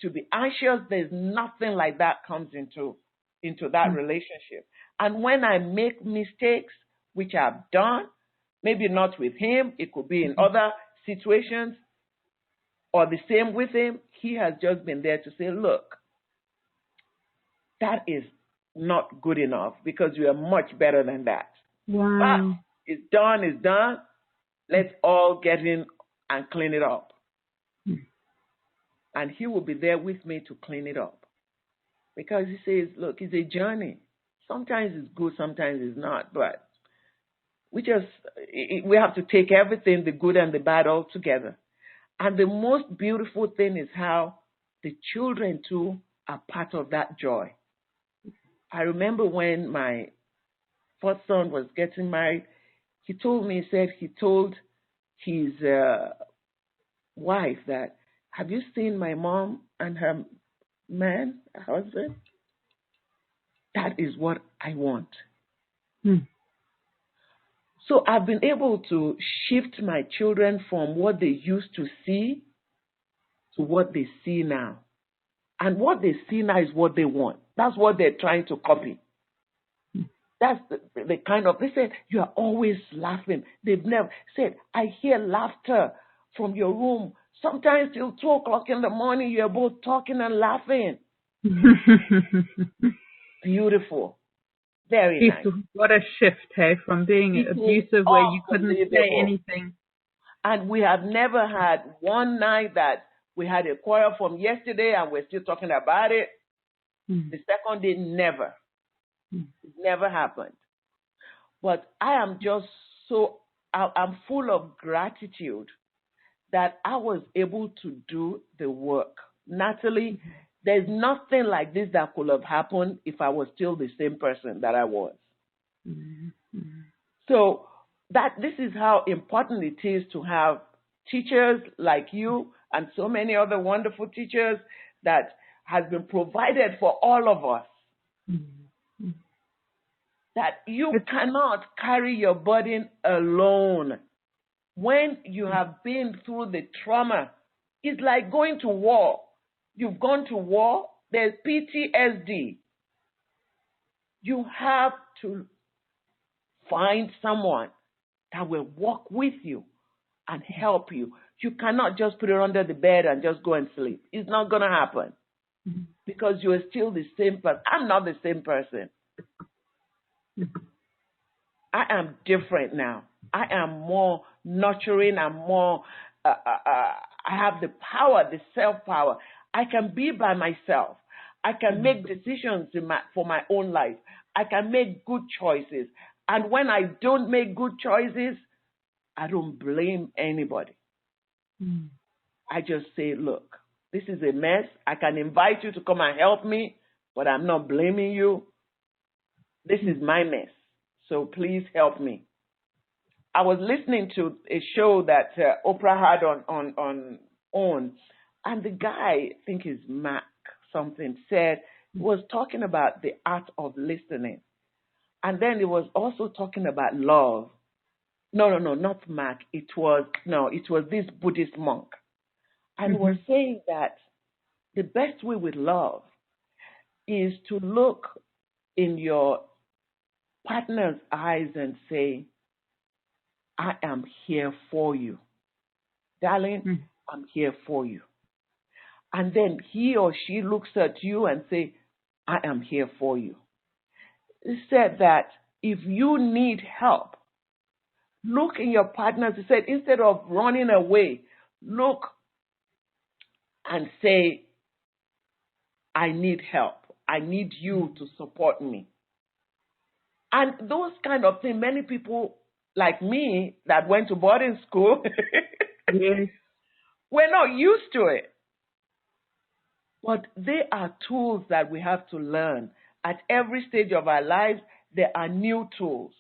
be anxious. There's nothing like that comes into that relationship. And when I make mistakes, which I've done, maybe not with him, it could be in other situations, or the same with him, he has just been there to say, look, that is not good enough because you are much better than that. Wow. But it's done. Let's all get in and clean it up. And he will be there with me to clean it up. Because he says, look, it's a journey. Sometimes it's good, sometimes it's not. But we have to take everything, the good and the bad, all together. And the most beautiful thing is how the children, too, are part of that joy. I remember when my first son was getting married, he told his wife that, have you seen my mom and her husband? That is what I want. So I've been able to shift my children from what they used to see to what they see now. And what they see now is what they want. That's what they're trying to copy. That's the kind of, they said, you are always laughing. They've never said, I hear laughter from your room. Sometimes till 2 o'clock in the morning, you're both talking and laughing. Beautiful. Very nice. What a shift, hey, from being abusive where you couldn't say anything. And we have never had one night that we had a quarrel from yesterday and we're still talking about it. The second day, never. It never happened. But I am just I'm full of gratitude that I was able to do the work. Natalie, there's nothing like this that could have happened if I was still the same person that I was. So this is how important it is to have teachers like you and so many other wonderful teachers that has been provided for all of us. Mm-hmm. That you cannot carry your burden alone. When you have been through the trauma, it's like going to war. You've gone to war, there's PTSD. You have to find someone that will walk with you and help you. You cannot just put it under the bed and just go and sleep. It's not going to happen because you are still the same person. I'm not the same person. I am different now. I am more nurturing. I'm more, I have the power, the self-power. I can be by myself. I can make decisions for my own life. I can make good choices. And when I don't make good choices, I don't blame anybody. I just say, look, this is a mess. I can invite you to come and help me, but I'm not blaming you. This is my mess. So please help me. I was listening to a show that Oprah had on, and the guy, I think his Mac something, said, was talking about the art of listening. And then he was also talking about love. No, not Mac. It was this Buddhist monk. And was saying that the best way with love is to look in your partner's eyes and say, I am here for you. Darling, I'm here for you. And then he or she looks at you and say, I am here for you. He said that if you need help, look in your partners. He said, instead of running away, look and say, I need help. I need you to support me. And those kind of things, many people like me that went to boarding school, Yes. we're not used to it. But they are tools that we have to learn. At every stage of our lives, there are new tools.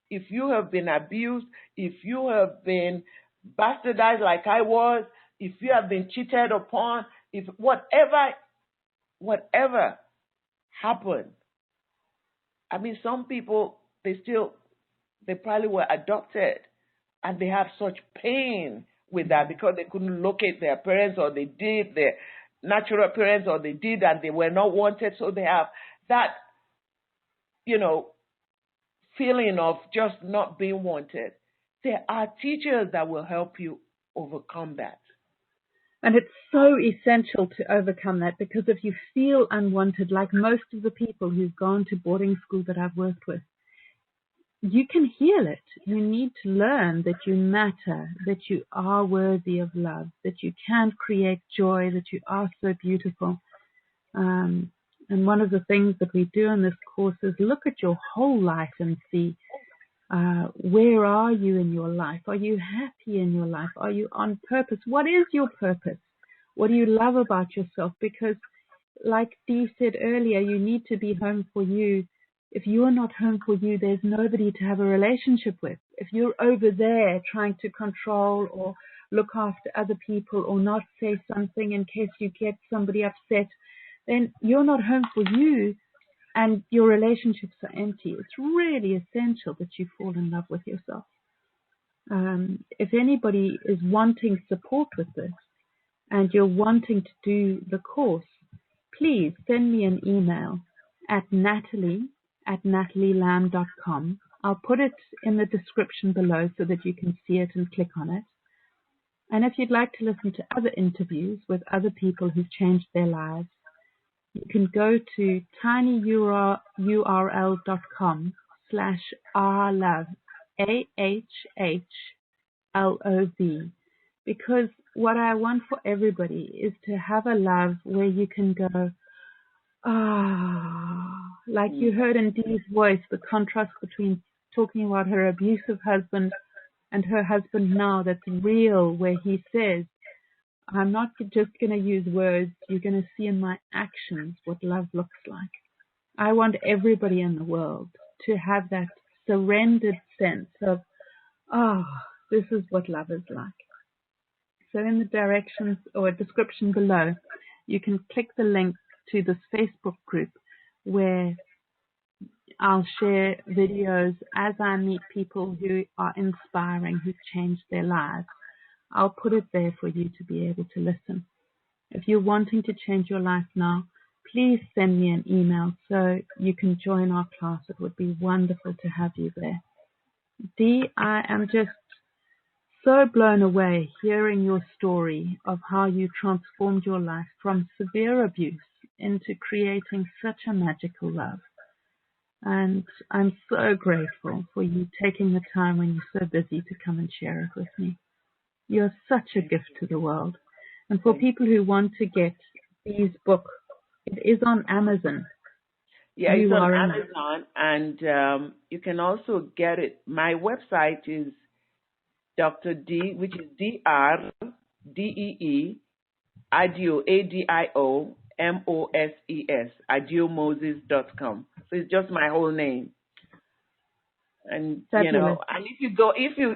If you have been abused, if you have been bastardized like I was, if you have been cheated upon, if whatever happened. I mean, some people, they probably were adopted and they have such pain with that because they couldn't locate their parents, or they did, their natural parents, or they did and they were not wanted. So they have that, feeling of just not being wanted. There are teachers that will help you overcome that. And it's so essential to overcome that, because if you feel unwanted, like most of the people who've gone to boarding school that I've worked with, you can heal it. You need to learn that you matter, that you are worthy of love, that you can create joy, that you are so beautiful. And one of the things that we do in this course is look at your whole life and see, where are you in your life? Are you happy in your life? Are you on purpose? What is your purpose? What do you love about yourself? Because like Dee said earlier, you need to be home for you. If you're not home for you, there's nobody to have a relationship with. If you're over there trying to control or look after other people or not say something in case you get somebody upset, then you're not home for you and your relationships are empty. It's really essential that you fall in love with yourself. If anybody is wanting support with this and you're wanting to do the course, please send me an email at natalie@natalielamb.com. I'll put it in the description below so that you can see it and click on it. And if you'd like to listen to other interviews with other people who've changed their lives, you can go to tinyurl.com/ahlove, AHHLOV, because what I want for everybody is to have a love where you can go, like you heard in Dee's voice, the contrast between talking about her abusive husband and her husband now that's real, where he says, I'm not just going to use words, you're going to see in my actions what love looks like. I want everybody in the world to have that surrendered sense of, this is what love is like. So in the directions or description below, you can click the link to this Facebook group where I'll share videos as I meet people who are inspiring, who've changed their lives. I'll put it there for you to be able to listen. If you're wanting to change your life now, please send me an email so you can join our class. It would be wonderful to have you there. Dee, I am just so blown away hearing your story of how you transformed your life from severe abuse into creating such a magical love. And I'm so grateful for you taking the time when you're so busy to come and share it with me. You're such a gift to the world. And for people who want to get Dee's book, it is on Amazon. Yeah, it's on Amazon, and you can also get it. My website is Dr. D, which is D-R-D-E-E, Adio, A-D-I-O-M-O-S-E-S, Adio-Moses.com. So it's just my whole name. And, Fabulous. you know, and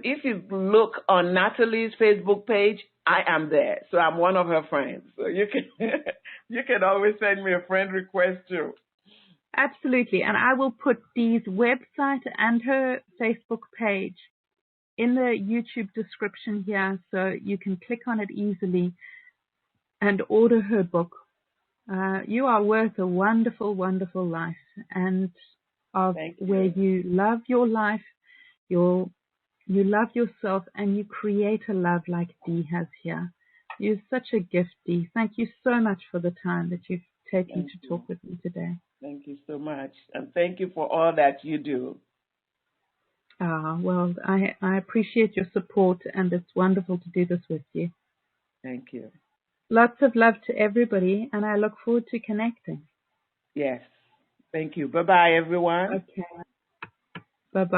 if you look on Natalie's Facebook page, I am there. So I'm one of her friends. So you can always send me a friend request too. Absolutely. And I will put Dee's website and her Facebook page in the YouTube description here so you can click on it easily and order her book. You are worth a wonderful, wonderful life, and where you love your life, you love yourself, and you create a love like Dee has here. You're such a gift, Dee. Thank you so much for the time that you've taken to talk with me today. Thank you so much, and thank you for all that you do. Well, I appreciate your support, and it's wonderful to do this with you. Thank you. Lots of love to everybody, and I look forward to connecting. Yes. Thank you. Bye-bye, everyone. Okay. Bye-bye.